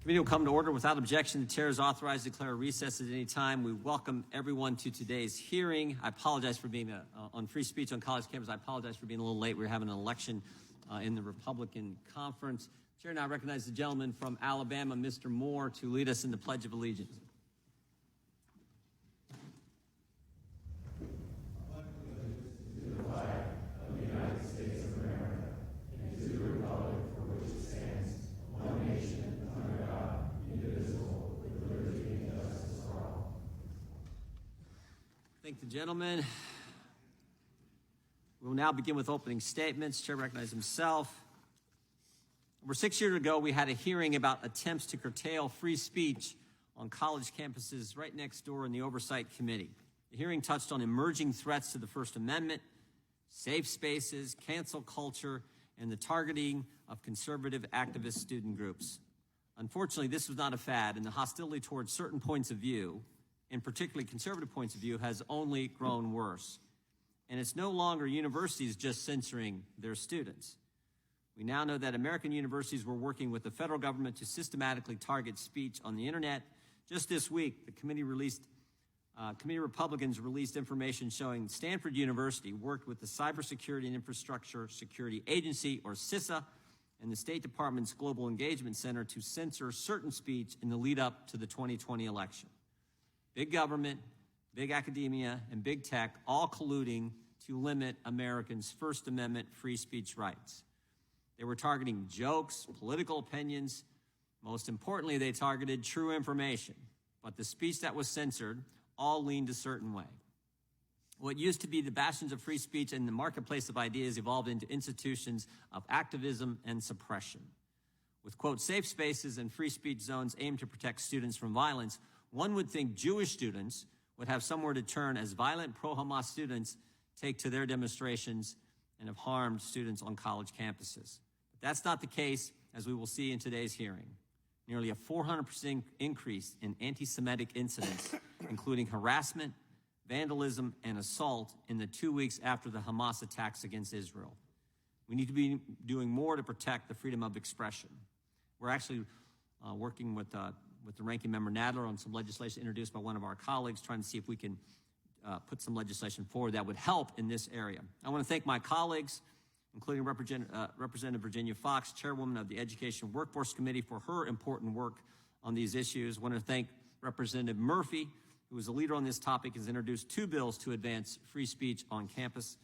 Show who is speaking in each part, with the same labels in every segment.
Speaker 1: Committee will come to order without objection. The chair is authorized to declare a recess at any time. We welcome everyone to today's hearing. I apologize for being on free speech on college campus. I apologize for being a little late. We were having an election in the Republican conference. Chair now recognizes the gentleman from Alabama, Mr. Moore, to lead us in the Pledge of Allegiance. Thank the gentleman. We will now begin with opening statements. Chair recognizes himself. Over 6 years ago, we had a hearing about attempts to curtail free speech on college campuses right next door in the Oversight Committee. The hearing touched on emerging threats to the First Amendment, safe spaces, cancel culture, and the targeting of conservative activist student groups. Unfortunately, this was not a fad, and the hostility towards certain points of view, and particularly conservative points of view, has only grown worse. And it's no longer universities just censoring their students. We now know that American universities were working with the federal government to systematically target speech on the internet. Just this week, the committee Republicans released information showing Stanford University worked with the Cybersecurity and Infrastructure Security Agency, or CISA, and the State Department's Global Engagement Center to censor certain speech in the lead up to the 2020 election. Big government, big academia, and big tech all colluding to limit Americans' First Amendment free speech rights. They were targeting jokes, political opinions. Most importantly, they targeted true information. But the speech that was censored all leaned a certain way. What used to be the bastions of free speech and the marketplace of ideas evolved into institutions of activism and suppression. With, quote, safe spaces and free speech zones aimed to protect students from violence, one would think Jewish students would have somewhere to turn as violent pro-Hamas students take to their demonstrations and have harmed students on college campuses. But that's not the case, as we will see in today's hearing. Nearly a 400% increase in anti-Semitic incidents, including harassment, vandalism, and assault in the 2 weeks after the Hamas attacks against Israel. We need to be doing more to protect the freedom of expression. We're actually working with the ranking member Nadler on some legislation introduced by one of our colleagues, trying to see if we can put some legislation forward that would help in this area. I want to thank my colleagues, including Representative Virginia Fox, Chairwoman of the Education Workforce Committee, for her important work on these issues. I want to thank Representative Murphy, who is a leader on this topic, has introduced 2 bills to advance free speech on campus,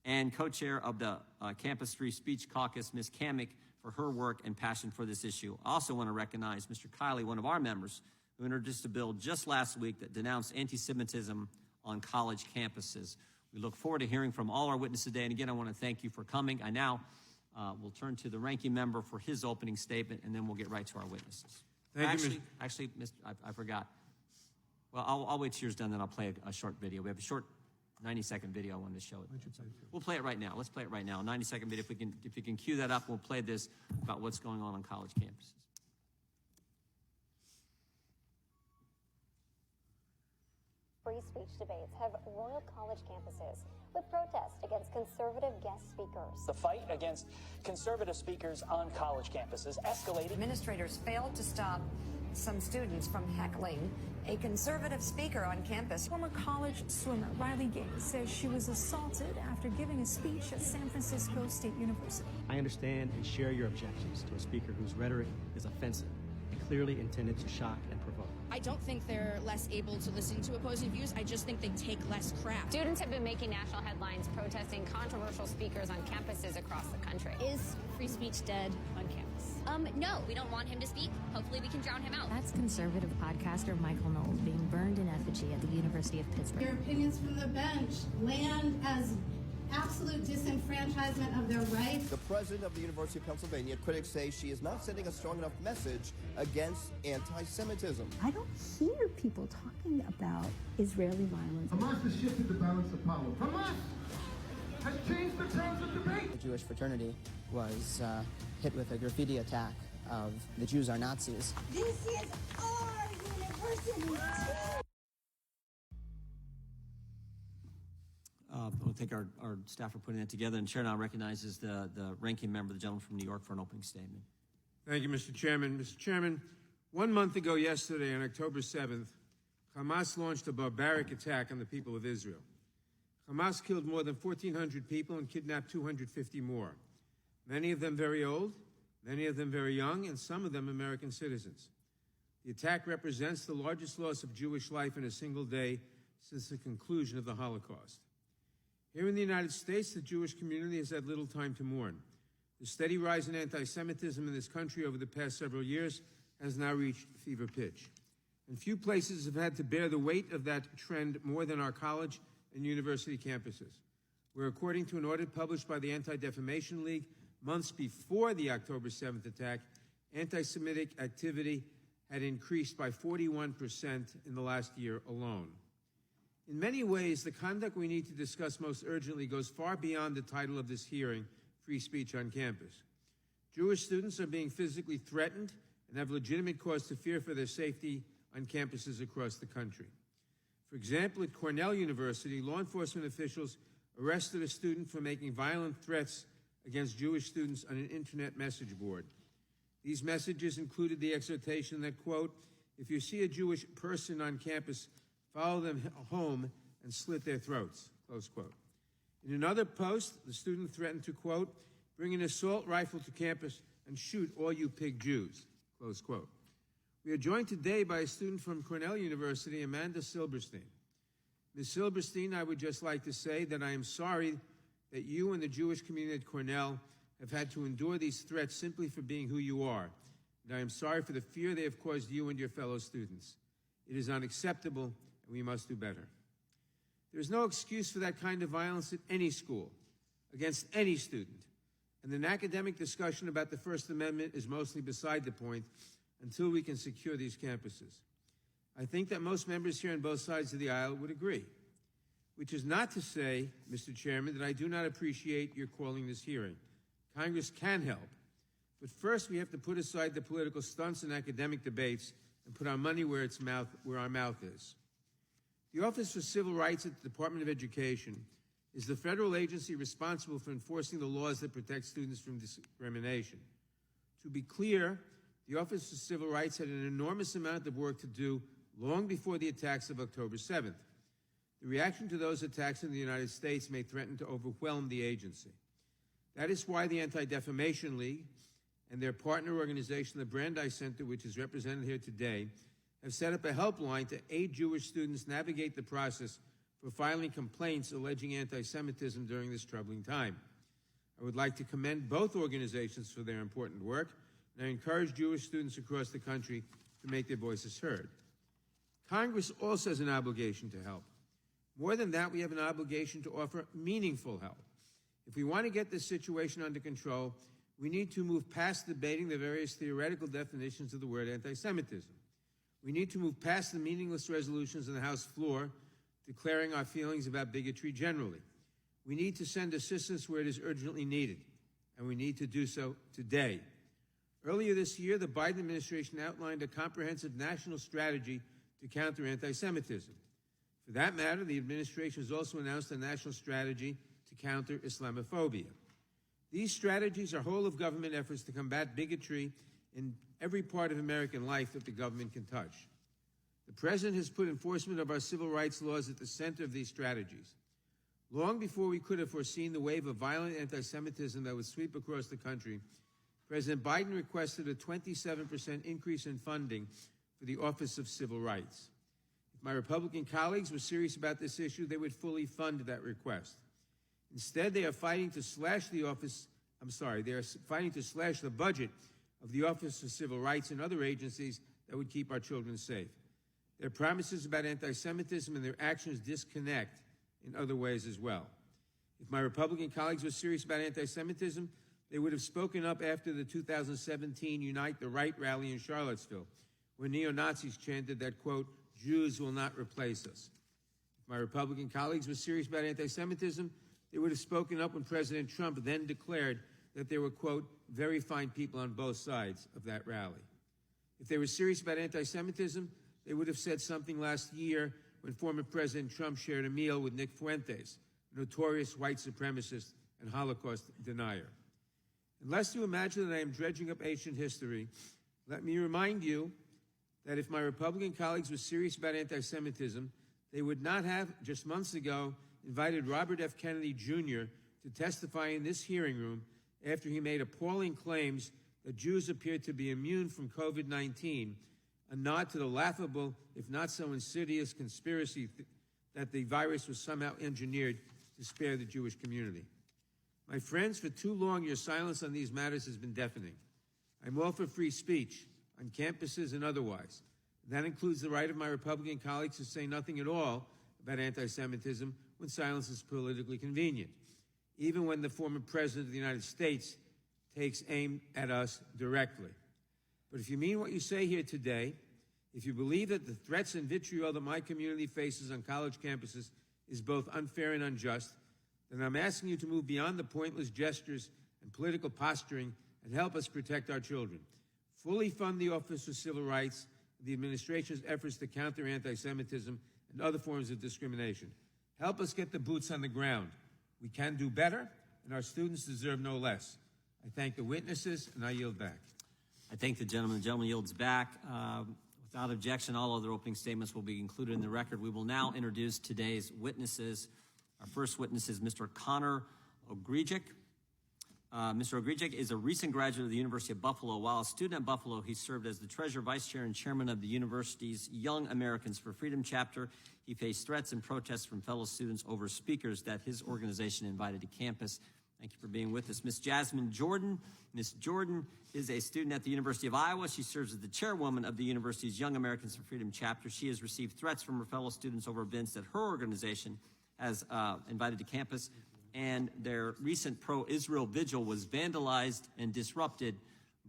Speaker 1: and co-chair of the Campus Free Speech Caucus, Ms. Kamick, for her work and passion for this issue. I also want to recognize Mr. Kiley, one of our members, who introduced a bill just last week that denounced anti-Semitism on college campuses. We look forward to hearing from all our witnesses today. And again, I want to thank you for coming. I now will turn to the ranking member for his opening statement, and then we'll get right to our witnesses. Actually, I forgot. Well, I'll wait till yours done, then I'll play a short video. We have a short 90-second video I wanted to show it. We'll play it right now. Let's play it right now. 90-second video. If you can cue that up, we'll play this about what's going on college campuses.
Speaker 2: Free speech debates have roiled college campuses with protests against conservative guest speakers.
Speaker 3: The fight against conservative speakers on college campuses escalated.
Speaker 4: Administrators failed to stop some students from heckling a conservative speaker on campus.
Speaker 5: Former college swimmer Riley Gaines says she was assaulted after giving a speech at San Francisco State University.
Speaker 6: I understand and share your objections to a speaker whose rhetoric is offensive and clearly intended to shock and provoke.
Speaker 7: I don't think they're less able to listen to opposing views. I just think they take less crap.
Speaker 2: Students have been making national headlines protesting controversial speakers on campuses across the country.
Speaker 7: Is free speech dead on campus?
Speaker 8: No, we don't want him to speak. Hopefully we can drown him out.
Speaker 9: That's conservative podcaster Michael Knowles being burned in effigy at the University of Pittsburgh.
Speaker 10: Your opinions from the bench land as absolute disenfranchisement of their rights.
Speaker 11: The president of the University of Pennsylvania, critics say she is not sending a strong enough message against anti-Semitism.
Speaker 12: I don't hear people talking about Israeli violence.
Speaker 13: Hamas has shifted the balance of power. Hamas has changed the terms of debate.
Speaker 14: The Jewish fraternity was hit with a graffiti attack of "The Jews are Nazis."
Speaker 10: This is our university.
Speaker 1: I want to thank our staff for putting that together. And Chair now recognizes the ranking member, the gentleman from New York, for an opening statement.
Speaker 13: Thank you, Mr. Chairman. Mr. Chairman,
Speaker 15: 1 month ago yesterday, on October 7th, Hamas launched a barbaric attack on the people of Israel. Hamas killed more than 1,400 people and kidnapped 250 more, many of them very old, many of them very young, and some of them American citizens. The attack represents the largest loss of Jewish life in a single day since the conclusion of the Holocaust. Here in the United States, the Jewish community has had little time to mourn. The steady rise in anti-Semitism in this country over the past several years has now reached fever pitch. And few places have had to bear the weight of that trend more than our college and university campuses, where, according to an audit published by the Anti-Defamation League months before the October 7th attack, anti-Semitic activity had increased by 41% in the last year alone. In many ways, the conduct we need to discuss most urgently goes far beyond the title of this hearing, Free Speech on Campus. Jewish students are being physically threatened and have legitimate cause to fear for their safety on campuses across the country. For example, at Cornell University, law enforcement officials arrested a student for making violent threats against Jewish students on an internet message board. These messages included the exhortation that, quote, if you see a Jewish person on campus, follow them home and slit their throats, close quote. In another post, the student threatened to, quote, bring an assault rifle to campus and shoot all you pig Jews, close quote. We are joined today by a student from Cornell University, Amanda Silberstein. Ms. Silberstein, I would just like to say that I am sorry that you and the Jewish community at Cornell have had to endure these threats simply for being who you are. And I am sorry for the fear they have caused you and your fellow students. It is unacceptable, and we must do better. There is no excuse for that kind of violence at any school, against any student. And an academic discussion about the First Amendment is mostly beside the point until we can secure these campuses. I think that most members here on both sides of the aisle would agree, which is not to say, Mr. Chairman, that I do not appreciate your calling this hearing. Congress can help. But first, we have to put aside the political stunts and academic debates and put our money where our mouth is. The Office for Civil Rights at the Department of Education is the federal agency responsible for enforcing the laws that protect students from discrimination. To be clear, the Office for Civil Rights had an enormous amount of work to do long before the attacks of October 7th. The reaction to those attacks in the United States may threaten to overwhelm the agency. That is why the Anti-Defamation League and their partner organization, the Brandeis Center, which is represented here today, have set up a helpline to aid Jewish students navigate the process for filing complaints alleging anti-Semitism during this troubling time. I would like to commend both organizations for their important work, and I encourage Jewish students across the country to make their voices heard. Congress also has an obligation to help. More than that, we have an obligation to offer meaningful help. If we want to get this situation under control, we need to move past debating the various theoretical definitions of the word anti-Semitism. We need to move past the meaningless resolutions on the House floor declaring our feelings about bigotry generally. We need to send assistance where it is urgently needed, and we need to do so today. Earlier this year, the Biden administration outlined a comprehensive national strategy to counter anti-Semitism. For that matter, the administration has also announced a national strategy to counter Islamophobia. These strategies are whole-of-government efforts to combat bigotry in every part of American life that the government can touch. The President has put enforcement of our civil rights laws at the center of these strategies. Long before we could have foreseen the wave of violent anti-Semitism that would sweep across the country, President Biden requested a 27% increase in funding for the Office of Civil Rights. If my Republican colleagues were serious about this issue, they would fully fund that request. Instead, they are fighting to slash the budget of the Office for Civil Rights and other agencies that would keep our children safe. Their promises about anti-Semitism and their actions disconnect in other ways as well. If my Republican colleagues were serious about anti-Semitism, they would have spoken up after the 2017 Unite the Right rally in Charlottesville, where neo-Nazis chanted that, quote, Jews will not replace us. If my Republican colleagues were serious about anti-Semitism, they would have spoken up when President Trump then declared that there were, quote, very fine people on both sides of that rally. If they were serious about anti-Semitism, they would have said something last year when former President Trump shared a meal with Nick Fuentes, a notorious white supremacist and Holocaust denier. And lest you imagine that I am dredging up ancient history, let me remind you that if my Republican colleagues were serious about anti-Semitism, they would not have, just months ago, invited Robert F. Kennedy Jr. to testify in this hearing room after he made appalling claims that Jews appeared to be immune from COVID-19, a nod to the laughable, if not so insidious, conspiracy that the virus was somehow engineered to spare the Jewish community. My friends, for too long, your silence on these matters has been deafening. I'm all for free speech, on campuses and otherwise. That includes the right of my Republican colleagues to say nothing at all about anti-Semitism when silence is politically convenient, even when the former President of the United States takes aim at us directly. But if you mean what you say here today, if you believe that the threats and vitriol that my community faces on college campuses is both unfair and unjust, then I'm asking you to move beyond the pointless gestures and political posturing and help us protect our children. Fully fund the Office for Civil Rights and the administration's efforts to counter anti-Semitism and other forms of discrimination. Help us get the boots on the ground. We can do better, and our students deserve no less. I thank the witnesses, and I yield back.
Speaker 1: I thank the gentleman. The gentleman yields back. Without objection, all other opening statements will be included in the record. We will now introduce today's witnesses. Our first witness is Mr. Connor Ogrijic. Mr. Ogrijic is a recent graduate of the University of Buffalo. While a student at Buffalo, he served as the treasurer, vice chair, and chairman of the university's Young Americans for Freedom chapter. He faced threats and protests from fellow students over speakers that his organization invited to campus. Thank you for being with us. Ms. Jasmine Jordan. Ms. Jordan is a student at the University of Iowa. She serves as the chairwoman of the university's Young Americans for Freedom chapter. She has received threats from her fellow students over events that her organization has invited to campus, and their recent pro-Israel vigil was vandalized and disrupted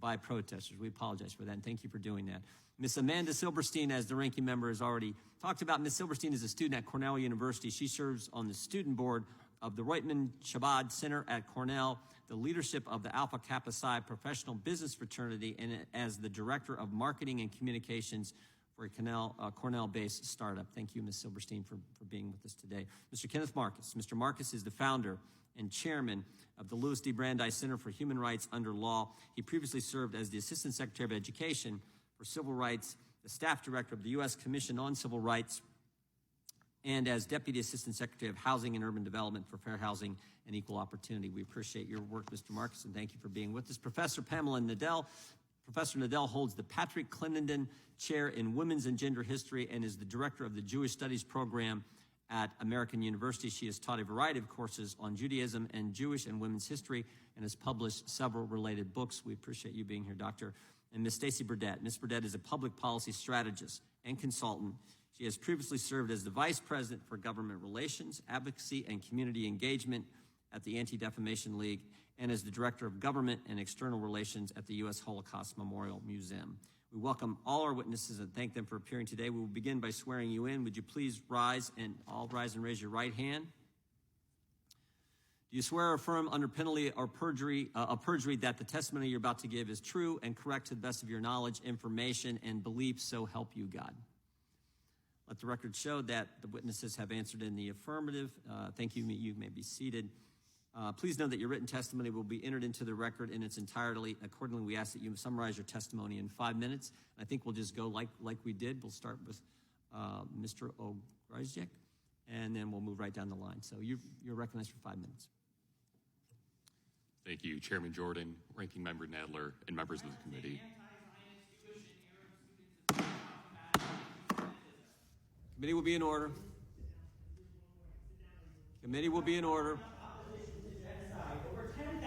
Speaker 1: by protesters. We apologize for that, and thank you for doing that. Ms. Amanda Silberstein, as the ranking member has already talked about, Ms. Silberstein is a student at Cornell University. She serves on the student board of the Reutemann Chabad Center at Cornell, the leadership of the Alpha Kappa Psi professional business fraternity, and as the director of marketing and communications for a Cornell-based startup. Thank you, Ms. Silberstein, for being with us today. Mr. Kenneth Marcus. Mr. Marcus is the founder and chairman of the Louis D. Brandeis Center for Human Rights Under Law. He previously served as the Assistant Secretary of Education for Civil Rights, the staff director of the U.S. Commission on Civil Rights, and as Deputy Assistant Secretary of Housing and Urban Development for Fair Housing and Equal Opportunity. We appreciate your work, Mr. Marcus, and thank you for being with us. Professor Pamela Nadell. Professor Nadell holds the Patrick Clendenin Chair in Women's and Gender History and is the director of the Jewish Studies program at American University. She has taught a variety of courses on Judaism and Jewish and women's history and has published several related books. We appreciate you being here, Doctor. And Ms. Stacy Burdett. Ms. Burdett is a public policy strategist and consultant. She has previously served as the Vice President for Government Relations, Advocacy, and Community Engagement at the Anti-Defamation League and as the Director of Government and External Relations at the U.S. Holocaust Memorial Museum. We welcome all our witnesses and thank them for appearing today. We will begin by swearing you in. Would you please rise and raise your right hand? Do you swear or affirm under penalty of perjury that the testimony you're about to give is true and correct to the best of your knowledge, information, and belief, so help you God? Let the record show that the witnesses have answered in the affirmative. Thank you. You may be seated. Please know that your written testimony will be entered into the record in its entirety. Accordingly, we ask that you summarize your testimony in 5 minutes. I think we'll just go like we did. We'll start with Mr. Ogrijic, and then we'll move right down the line. So you're recognized for 5 minutes.
Speaker 16: Thank you, Chairman Jordan, Ranking Member Nadler, and members of the committee.
Speaker 1: Committee will be in order. Committee will be in order.
Speaker 17: Over 10,000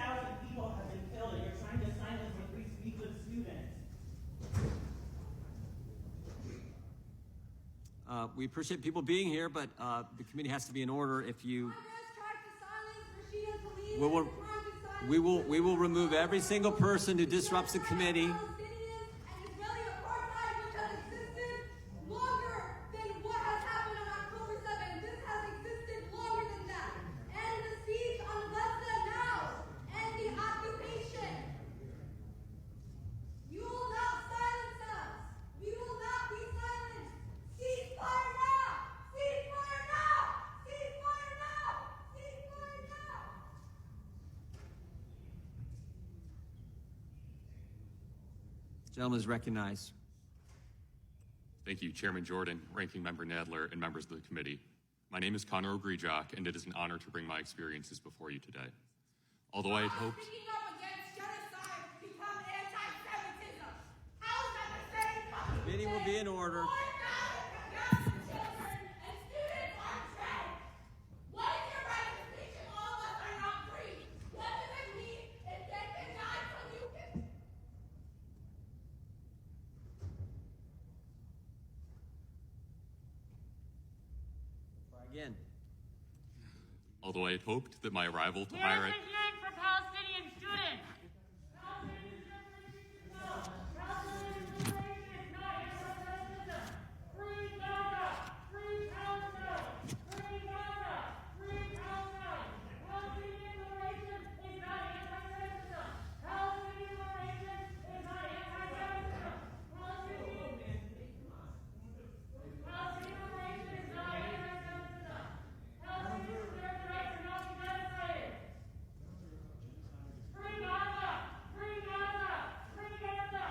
Speaker 17: people have been killed, and you're trying to silence what free speech of students.
Speaker 1: We appreciate people being here, but the committee has to be in order. If you, we will remove every single person who disrupts the committee. Gentleman is recognized.
Speaker 16: Thank you, Chairman Jordan, Ranking Member Nadler, and members of the committee. My name is Connor Ogrijak, and it is an honor to bring my experiences before you today. Although I had hoped...
Speaker 18: Speaking up against genocide become anti-Semitism. How is that the same fucking
Speaker 1: Meeting will be in order. Again.
Speaker 16: Although I had hoped that my arrival to
Speaker 17: Here's
Speaker 16: higher
Speaker 17: a hearing for Palestinian students. Free Gaza! Free Palestine! Free Gaza! Free Palestine! Palestinian liberation is not anti-Semitism! Palestinian liberation is not anti-Semitism! Palestinian liberation is not anti-Semitism! Palestinians deserve the right to not be genocided! Free Gaza! Free Gaza! Free Gaza!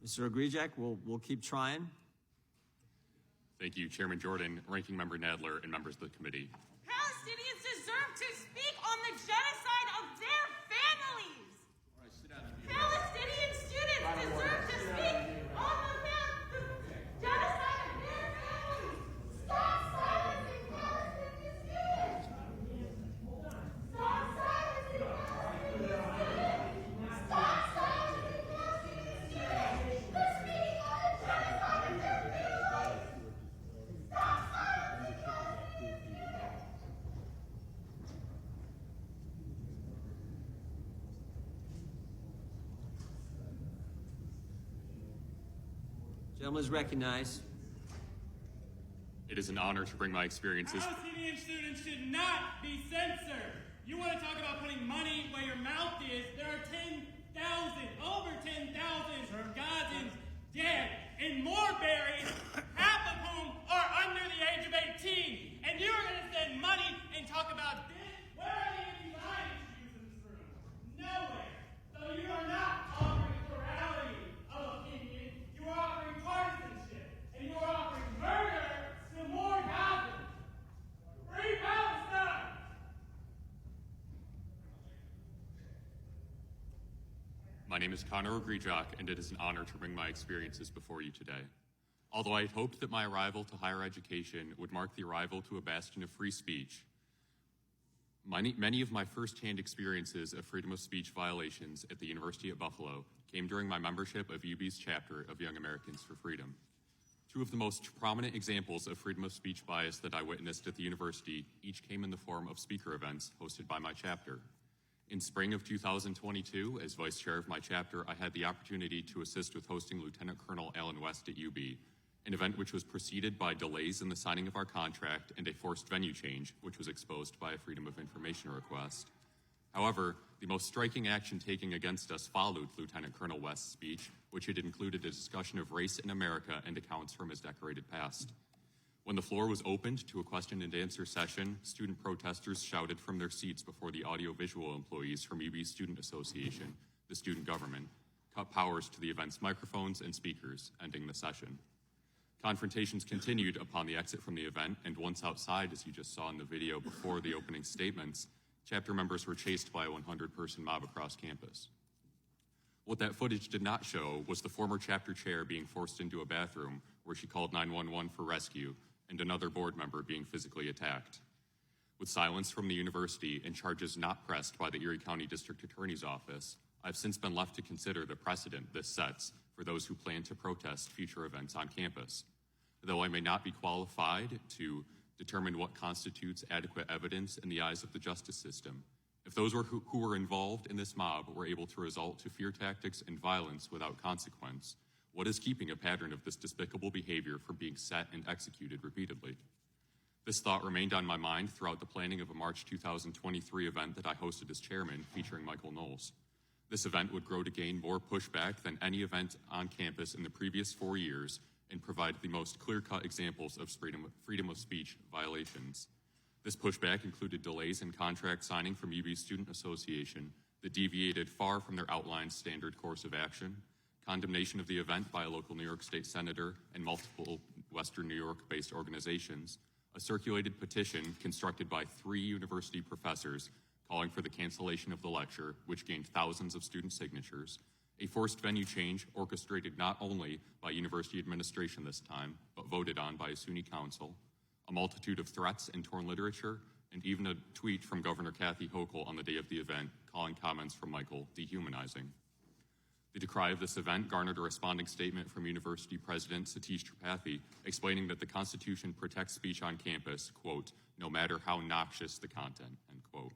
Speaker 1: Mr. Ogrijak, we'll keep trying.
Speaker 16: Thank you, Chairman Jordan, Ranking Member Nadler, and members of the committee.
Speaker 18: Palestinians deserve to speak on the genocide of their families. Palestinian students deserve to speak on the genocide of their families. Stop silencing Palestinian students. Stop silencing Palestinian students. Stop silencing Palestinian students. They're speaking on the genocide of their families. Stop silencing Palestinian students.
Speaker 1: Gentleman is recognized.
Speaker 16: It is an honor to bring my experiences...
Speaker 17: Palestinian students should not be censored. You want to talk about putting money where your mouth is? There are 10,000, over 10,000 Gazans dead and more buried, half of whom are under the age of 18. And you're going to spend money and talk about this? Where are the anti-violence Jews in this room? Nowhere. So you are not offering plurality of opinion. You are offering partisanship. And you are offering murder to more Gazans. Free Palestine!
Speaker 16: My name is Connor Ogrijak, and it is an honor to bring my experiences before you today. Although I had hoped that my arrival to higher education would mark the arrival to a bastion of free speech, many of my first-hand experiences of freedom of speech violations at the University at Buffalo came during my membership of UB's chapter of Young Americans for Freedom. Two of the most prominent examples of freedom of speech bias that I witnessed at the university each came in the form of speaker events hosted by my chapter. In spring of 2022, as vice chair of my chapter, I had the opportunity to assist with hosting Lieutenant Colonel Alan West at UB, an event which was preceded by delays in the signing of our contract and a forced venue change, which was exposed by a Freedom of Information request. However, the most striking action taken against us followed Lieutenant Colonel West's speech, which had included a discussion of race in America and accounts from his decorated past. When the floor was opened to a question and answer session, student protesters shouted from their seats before the audiovisual employees from UB's Student Association, the student government, cut powers to the event's microphones and speakers, ending the session. Confrontations continued upon the exit from the event, and once outside, as you just saw in the video before the opening statements, chapter members were chased by a 100-person mob across campus. What that footage did not show was the former chapter chair being forced into a bathroom where she called 911 for rescue, and another board member being physically attacked. With silence from the university and charges not pressed by the Erie County District Attorney's Office, I've since been left to consider the precedent this sets for those who plan to protest future events on campus. Though I may not be qualified to determine what constitutes adequate evidence in the eyes of the justice system, if those who were involved in this mob were able to resort to fear tactics and violence without consequence, what is keeping a pattern of this despicable behavior from being set and executed repeatedly? This thought remained on my mind throughout the planning of a March 2023 event that I hosted as chairman featuring Michael Knowles. This event would grow to gain more pushback than any event on campus in the previous 4 years and provide the most clear-cut examples of freedom of speech violations. This pushback included delays in contract signing from UB Student Association that deviated far from their outlined standard course of action, condemnation of the event by a local New York State senator and multiple Western New York-based organizations, a circulated petition constructed by 3 university professors calling for the cancellation of the lecture, which gained thousands of student signatures, a forced venue change orchestrated not only by university administration this time, but voted on by a SUNY council, a multitude of threats and torn literature, and even a tweet from Governor Kathy Hochul on the day of the event calling comments from Michael dehumanizing. The decry of this event garnered a responding statement from University President Satish Tripathi explaining that the Constitution protects speech on campus, quote, no matter how noxious the content, end quote.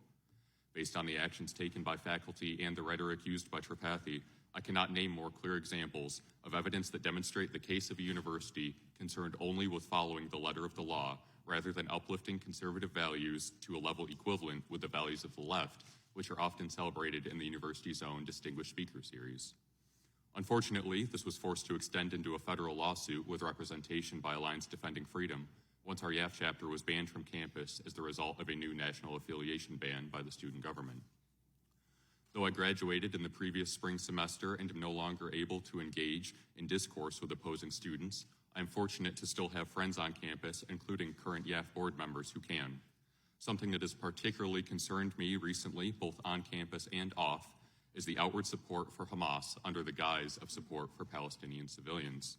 Speaker 16: Based on the actions taken by faculty and the rhetoric used by Tripathi, I cannot name more clear examples of evidence that demonstrate the case of a university concerned only with following the letter of the law rather than uplifting conservative values to a level equivalent with the values of the left, which are often celebrated in the university's own Distinguished Speaker Series. Unfortunately, this was forced to extend into a federal lawsuit with representation by Alliance Defending Freedom once our YAF chapter was banned from campus as the result of a new national affiliation ban by the student government. Though I graduated in the previous spring semester and am no longer able to engage in discourse with opposing students, I am fortunate to still have friends on campus, including current YAF board members who can. Something that has particularly concerned me recently, both on campus and off, is the outward support for Hamas under the guise of support for Palestinian civilians.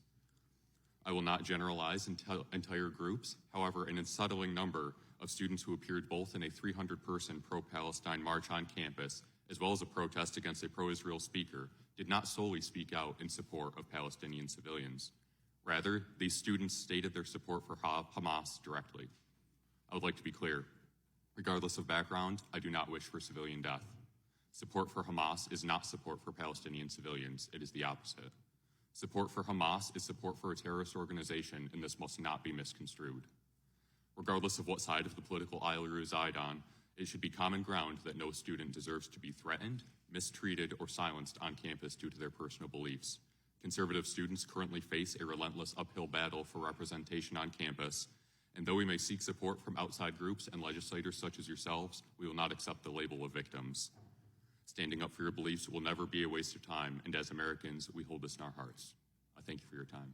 Speaker 16: I will not generalize entire groups. However, an unsettling number of students who appeared both in a 300-person pro-Palestine march on campus as well as a protest against a pro-Israel speaker did not solely speak out in support of Palestinian civilians. Rather, these students stated their support for Hamas directly. I would like to be clear. Regardless of background, I do not wish for civilian death. Support for Hamas is not support for Palestinian civilians. It is the opposite. Support for Hamas is support for a terrorist organization, and this must not be misconstrued. Regardless of what side of the political aisle you reside on, it should be common ground that no student deserves to be threatened, mistreated, or silenced on campus due to their personal beliefs. Conservative students currently face a relentless uphill battle for representation on campus, and though we may seek support from outside groups and legislators such as yourselves, we will not accept the label of victims. Standing up for your beliefs will never be a waste of time, and as Americans, we hold this in our hearts. I thank you for your time.